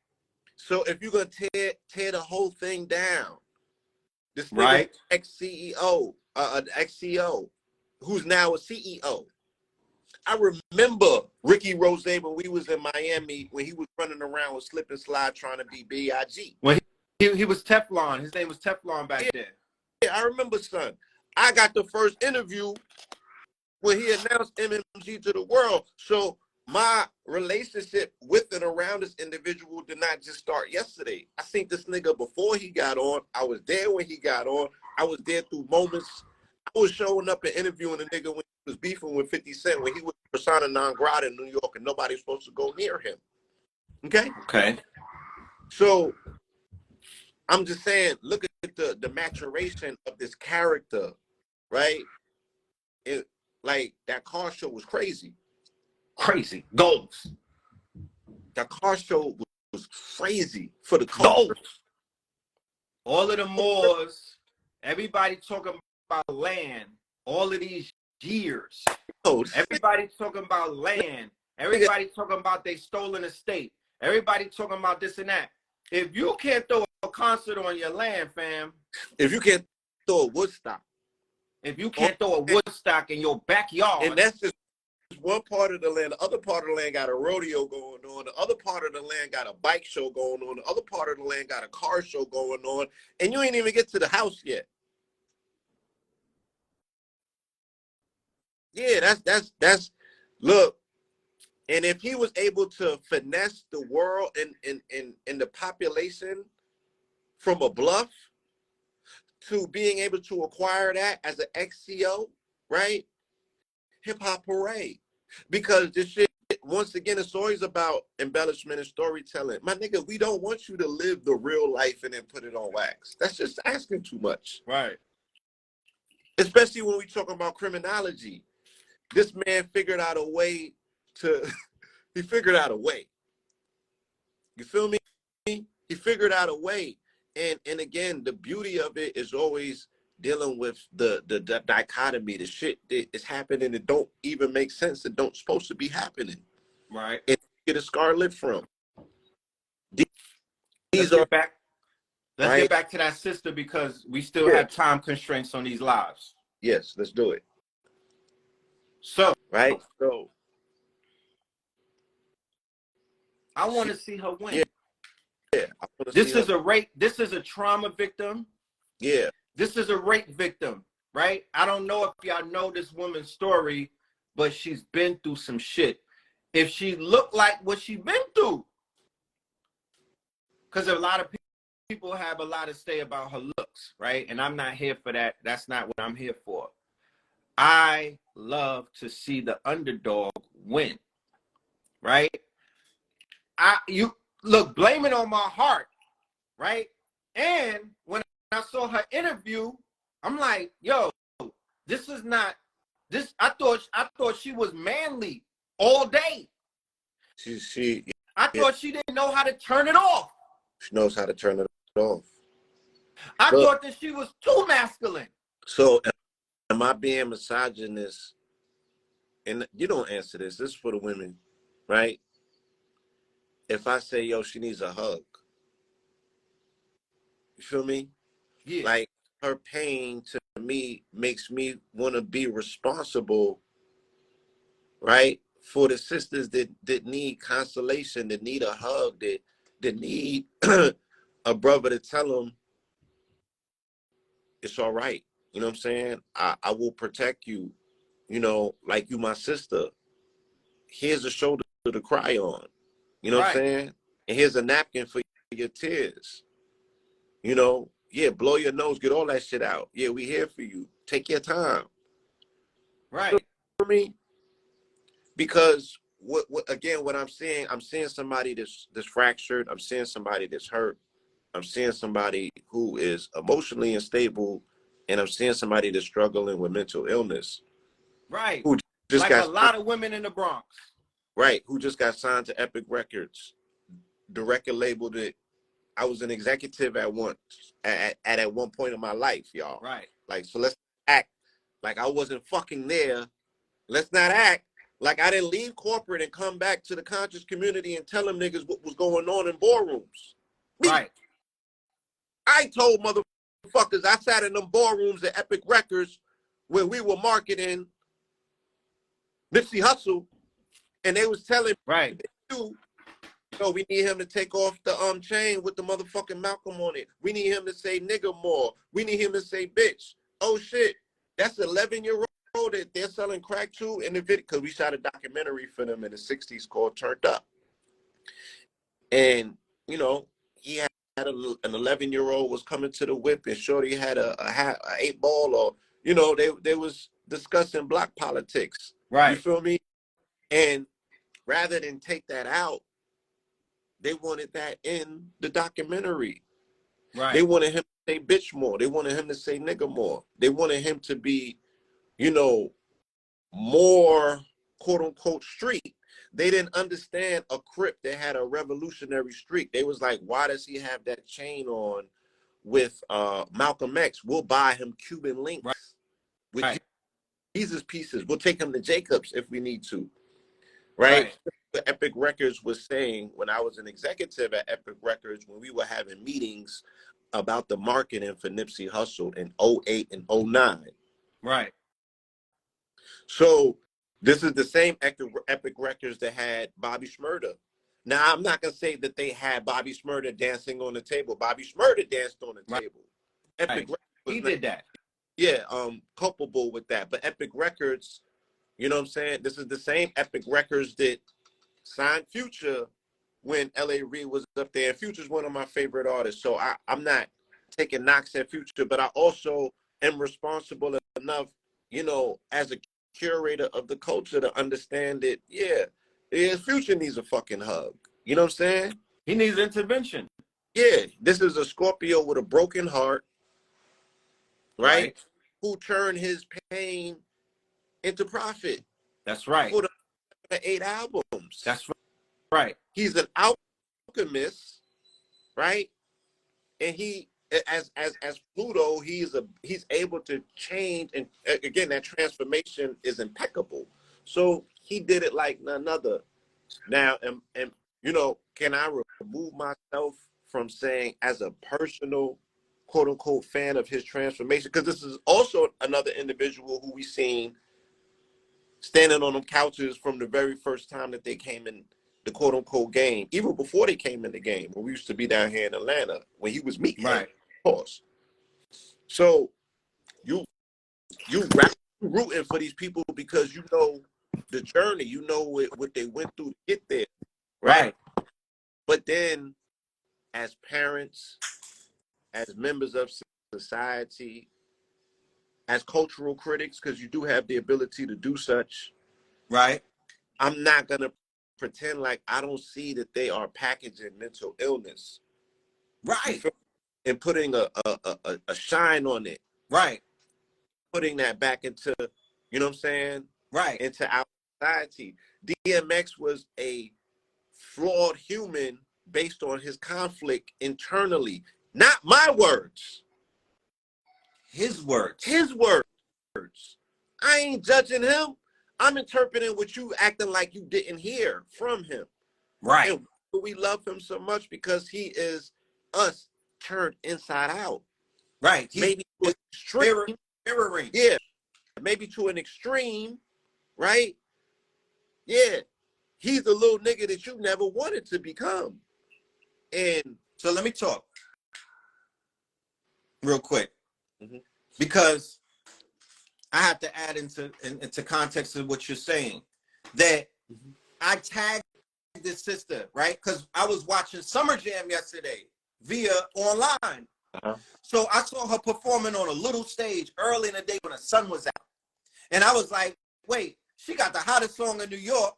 So if you're gonna tear the whole thing down, this nigga,
right,
ex-CEO, ex-CEO, who's now a CEO. I remember Ricky Rose when we was in Miami, when he was running around with Slip and Slide trying to be B.I.G.
When he was Teflon. His name was Teflon back then.
Yeah, I remember, son. I got the first interview when he announced MMG to the world. So my relationship with and around this individual did not just start yesterday. I seen this nigga before he got on. I was there when he got on. I was there through moments. I was showing up and interviewing a nigga when he was beefing with 50 Cent, when he was persona non grata in New York and nobody was supposed to go near him. Okay?
Okay.
So I'm just saying, look at the maturation of this character, right? It, like, that car show was crazy.
Crazy. Goals.
That car show was crazy for the culture.
Goals. All of the Moors, everybody talking about land, all of these years. Everybody talking about land. Everybody talking about they stolen estate. Everybody talking about this and that. If you can't throw a concert on your land, fam.
If you can't throw a Woodstock.
If you can't throw a Woodstock in your backyard.
And that's just one part of the land. The other part of the land got a rodeo going on. The other part of the land got a bike show going on. The other part of the land got a car show going on. And you ain't even get to the house yet. Yeah, that's look. And if he was able to finesse the world and the population from a bluff to being able to acquire that as an ex-CO, right? Hip hop parade. Because this shit once again, it's always about embellishment and storytelling. My nigga, we don't want you to live the real life and then put it on wax. That's just asking too much.
Right.
Especially when we talk about criminology. This man figured out a way to, he figured out a way. You feel me? He figured out a way. And again, the beauty of it is always dealing with the dichotomy, the shit that is happening that don't even make sense, that don't supposed to be happening.
Right.
And get a ScarLip from.
Let's
These are
get back. Let's
right.
get back to that sister because we still have time constraints on these lives.
Yes, let's do it.
So
Right. So
I want to see her win.
Yeah.
This is a rape. This is a trauma victim.
Yeah.
This is a rape victim, right? I don't know if y'all know this woman's story, but she's been through some shit. If she looked like what she's been through, because a lot of people have a lot to say about her looks, right? And I'm not here for that. That's not what I'm here for. I love to see the underdog win, right? You look, blame it on my heart, right? And when I saw her interview, I'm like, yo, this is not this. I thought she was manly all day. I thought she didn't know how to turn it off.
She knows how to turn it off.
I thought that she was too masculine.
So am I being misogynist? And you don't answer this. This is for the women, right? If I say, yo, she needs a hug, you feel me?
Yeah.
Like, her pain to me makes me want to be responsible, right? For the sisters that need consolation, that need a hug, that need a brother to tell them it's all right. You know what I'm saying? I will protect you, you know, like you my sister. Here's a shoulder to cry on. You know what I'm saying? And here's a napkin for your tears. You know, yeah, blow your nose, get all that shit out. Yeah, we here for you. Take your time.
Right.
You know what I mean? Because what again, what I'm seeing somebody that's fractured. I'm seeing somebody that's hurt. I'm seeing somebody who is emotionally unstable, and I'm seeing somebody that's struggling with mental illness.
Right.
Who just
like
got
a lot of women in the Bronx.
Right. Who just got signed to Epic Records. The record label that I was an executive at one point in my life, y'all.
Right.
Like, so let's act like I wasn't fucking there. Let's not act like I didn't leave corporate and come back to the conscious community and tell them niggas what was going on in boardrooms.
Right.
I told motherfuckers, I sat in them boardrooms at Epic Records when we were marketing Nipsey Hussle, and they was telling
right.
you, no, we need him to take off the chain with the motherfucking Malcolm on it. We need him to say nigga more. We need him to say bitch. Oh shit, that's 11-year-old that they're selling crack to in the video, because we shot a documentary for them in the 60s called Turned Up. And, you know, he had an 11-year-old was coming to the whip, and shorty had a 8-ball, or, you know, they was discussing block politics.
Right.
You feel me? And rather than take that out, they wanted that in the documentary.
Right.
They wanted him to say bitch more. They wanted him to say nigga more. They wanted him to be, you know, more quote unquote street. They didn't understand a Crip that had a revolutionary streak. They was like, why does he have that chain on with Malcolm X? We'll buy him Cuban links with Jesus pieces. We'll take him to Jacobs if we need to. Right? Epic Records was saying, when I was an executive at Epic Records, when we were having meetings about the marketing for Nipsey Hussle in 08 and 09.
Right.
So this is the same Epic Records that had Bobby Shmurda. Now, I'm not going to say that they had Bobby Shmurda dancing on the table. Bobby Shmurda danced on the table. Epic Records
he did that.
Yeah, culpable with that. But Epic Records, you know what I'm saying? This is the same Epic Records that signed Future when L.A. Reid was up there. Future's one of my favorite artists, so I'm not taking knocks at Future, but I also am responsible enough, you know, as a curator of the culture to understand that, yeah, His future needs a fucking hug. You know what I'm saying?
He needs intervention.
Yeah, this is a Scorpio with a broken heart, right? Who turned his pain into profit.
That's right.
For the 8 albums.
That's right.
He's an alchemist, right? And he, as Pluto, he's able to change, and again, that transformation is impeccable. So he did it like none other. Now, and you know, can I remove myself from saying as a personal, quote unquote, fan of his transformation? Because this is also another individual who we seen standing on them couches from the very first time that they came in the quote unquote game, even before they came in the game, when we used to be down here in Atlanta, when he was meeting,
right?
Of course. So you rooting for these people because you know the journey, you know what they went through to get there, right? But then, as parents, as members of society, as cultural critics, because you do have the ability to do such,
right?
I'm not gonna pretend like I don't see that they are packaging mental illness,
right,
and putting a shine on it,
right,
putting that back into, you know what I'm saying,
right,
into our society. DMX was a flawed human based on his conflict internally, not my words,
his words.
I ain't judging him. I'm interpreting what you acting like you didn't hear from him.
Right.
And we love him so much because he is us turned inside out.
Right.
Maybe to an extreme.
Mirroring.
Yeah. Maybe to an extreme, right? Yeah. He's the little nigga that you never wanted to become. And
so let me talk real quick. Because I have to add into context of what you're saying, that I tagged this sister, right? Because I was watching Summer Jam yesterday via online. So I saw her performing on a little stage early in the day when the sun was out. And I was like, wait, she got the hottest song in New York.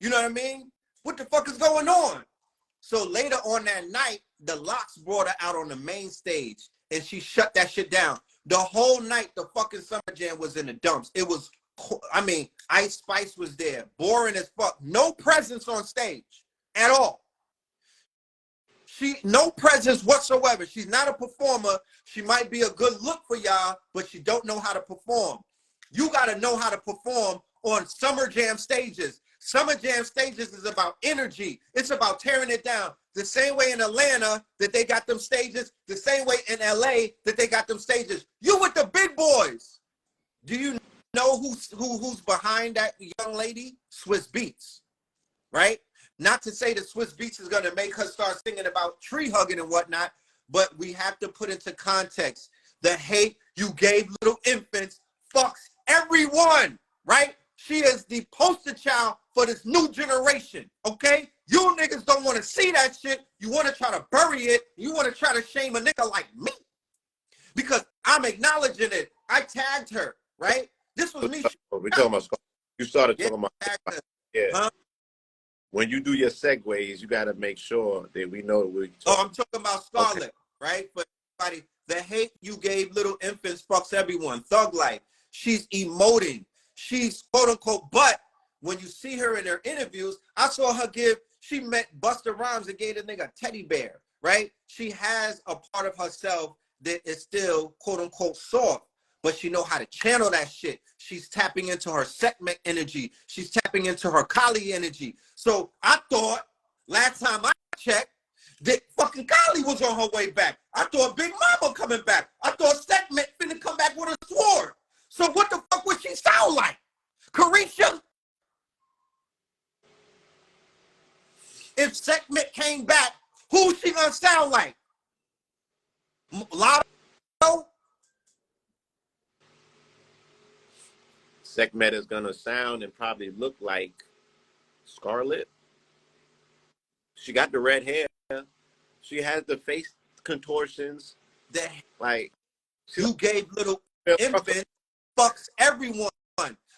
You know what I mean? What the fuck is going on? So later on that night, the Locks brought her out on the main stage and she shut that shit down. The whole night, the fucking Summer Jam was in the dumps. It was, I mean, Ice Spice was there, boring as fuck. No presence on stage at all. No presence whatsoever. She's not a performer. She might be a good look for y'all, but she don't know how to perform. You got to know how to perform on Summer Jam stages. Summer Jam stages is about energy. It's about tearing it down. The same way in Atlanta that they got them stages, the same way in LA that they got them stages. You with the big boys. Do you know who's behind that young lady? Swiss Beats, right? Not to say that Swiss Beats is going to make her start singing about tree hugging and whatnot, but we have to put into context the hate you gave little infants fucks everyone, right? She is the poster child for this new generation, okay? You niggas don't want to see that shit. You want to try to bury it. You want to try to shame a nigga like me because I'm acknowledging it. I tagged her, right? This was me.
We're talking about, you started talking about, yeah.
Huh?
When you do your segues, you got to make sure that we know what we're talking.
Oh, I'm talking about ScarLip, right? For everybody, the hate you gave little infants fucks everyone. Thug Life. She's emoting. She's quote unquote, but when you see her in her interviews, I saw her she met Busta Rhymes and gave the nigga a teddy bear, right? She has a part of herself that is still quote unquote soft, but she know how to channel that shit. She's tapping into her Sekhmet energy. She's tapping into her Kali energy. So I thought last time I checked that fucking Kali was on her way back. I thought Big Mama coming back. I thought Sekhmet finna come back with a sword. So what the fuck would she sound like? Carisha? If Sekhmet came back, who's she gonna sound like? Lotto?
Sekhmet is gonna sound and probably look like ScarLip. She got the red hair. She has the face contortions.
That
like
you gave little infant fucks everyone.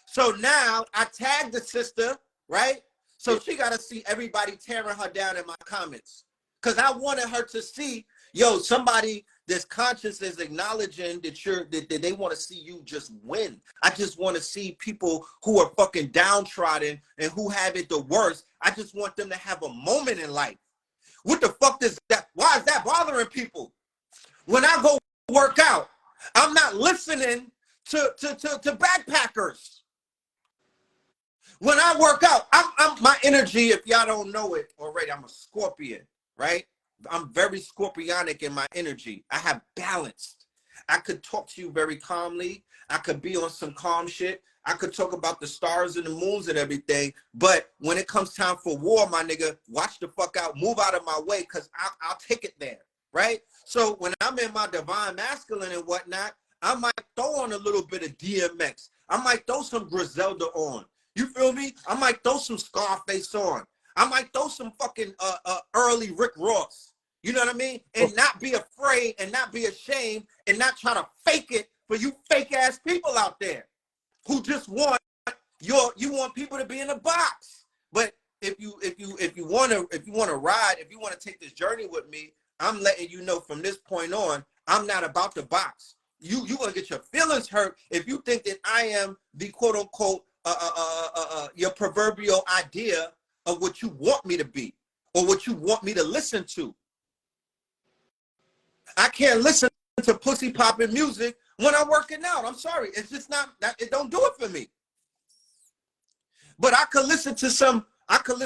So now I tagged the sister, right?
So she got to see everybody tearing her down in my comments. Because I wanted her to see, yo, somebody that's conscious is acknowledging that they want to see you just win. I just want to see people who are fucking downtrodden and who have it the worst. I just want them to have a moment in life. What the fuck is that? Why is that bothering people? When I go work out, I'm not listening to backpackers. When I work out, I'm my energy, if y'all don't know it already, I'm a Scorpion, right? I'm very scorpionic in my energy. I have balance. I could talk to you very calmly. I could be on some calm shit. I could talk about the stars and the moons and everything. But when it comes time for war, my nigga, watch the fuck out. Move out of my way, because I'll take it there, right? So when I'm in my divine masculine and whatnot, I might throw on a little bit of DMX. I might throw some Griselda on. You feel me? I might throw some Scarface on. I might throw some fucking early Rick Ross. You know what I mean? And not be afraid and not be ashamed and not try to fake it for you fake ass people out there who just want you want people to be in a box. But if you want to ride, if you want to take this journey with me, I'm letting you know from this point on, I'm not about the box. You gonna get your feelings hurt if you think that I am the quote unquote your proverbial idea of what you want me to be or what you want me to listen to. I can't listen to pussy popping music when I'm working out. I'm sorry. It's just not that. It don't do it for me. But I could listen to some, I could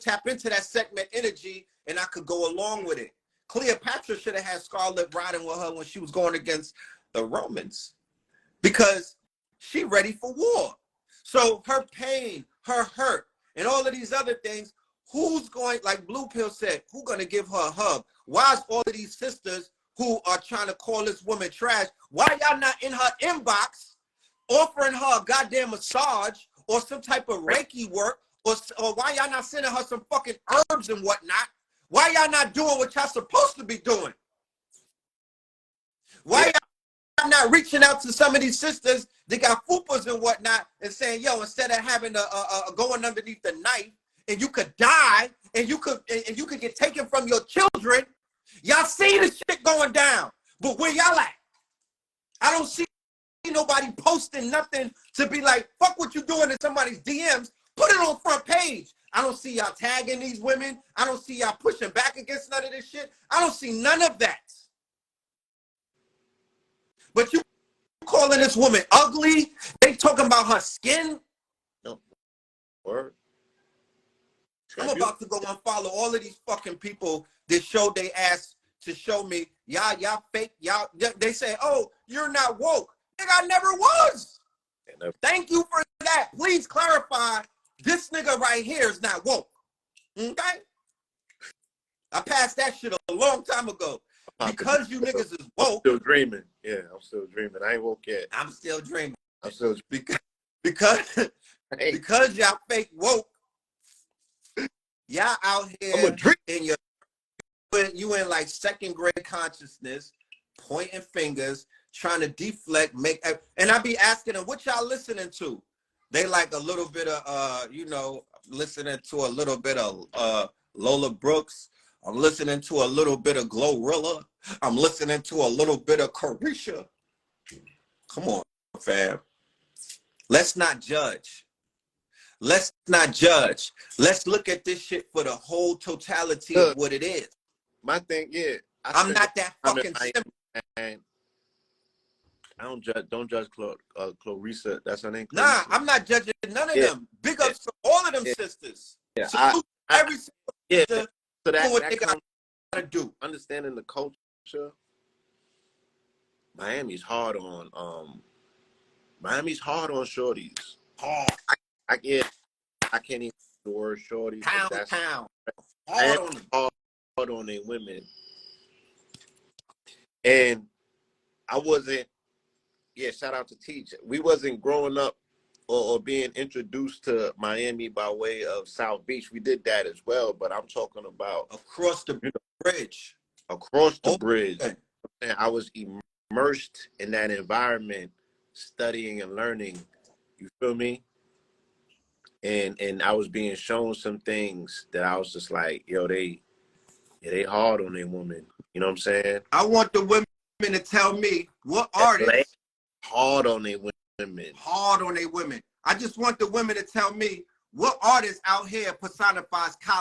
tap into that segment energy and I could go along with it. Cleopatra should have had ScarLip riding with her when she was going against the Romans because she ready for war. So her pain, her hurt, and all of these other things, who's going, like Blue Pill said, who's going to give her a hug? Why is all of these sisters who are trying to call this woman trash, why y'all not in her inbox offering her a goddamn massage or some type of Reiki work, or why y'all not sending her some fucking herbs and whatnot? Why y'all not doing what y'all supposed to be doing? Why y'all not reaching out to some of these sisters that got fupas and whatnot and saying, yo, instead of having going underneath the knife and you could die and you could get taken from your children, y'all see this shit going down. But where y'all at? I don't see nobody posting nothing to be like, fuck what you doing in somebody's DMs. Put it on front page. I don't see y'all tagging these women. I don't see y'all pushing back against none of this shit. I don't see none of that. But you calling this woman ugly? They talking about her skin?
No. Word.
I'm about to go and follow all of these fucking people that show they ass to show me, y'all fake, y'all, they say, oh, you're not woke. Nigga, I never was. Thank you for that. Please clarify, this nigga right here is not woke. Okay? I passed that shit a long time ago. Because you niggas is woke.
I'm still dreaming. Yeah, I'm still dreaming. I ain't woke yet.
I'm still dreaming.
I'm still
because y'all fake woke. Y'all out here in you in like second grade consciousness, pointing fingers, trying to deflect, and I be asking them, what y'all listening to? They like a little bit of listening to a little bit of Lola Brooks. I'm listening to a little bit of Glorilla. I'm listening to a little bit of Carisha. Come on, fam. Let's not judge. Let's not judge. Let's look at this shit for the whole totality of what it is.
My thing,
I'm not that fucking simple.
And I don't judge Clarissa. That's her name.
Clarissa. Nah, I'm not judging none of them. Big ups to all of them sisters.
Yeah,
every sister
so that
what they gotta do.
Understanding the culture. Miami's hard on shorties.
Hard.
I can't even use the word shorties.
Town.
Hard on their women. And I wasn't, shout out to Teach. We wasn't growing up or being introduced to Miami by way of South Beach. We did that as well, but I'm talking about
across the bridge.
Across the bridge. And I was immersed in that environment, studying and learning. You feel me? and I was being shown some things that I was just like, yo, they hard on their women. You know what I'm saying?
I want the women to tell me what
Atlanta
artists
hard on their women.
hard on their women. I just want the women to tell me what artist out here personifies college.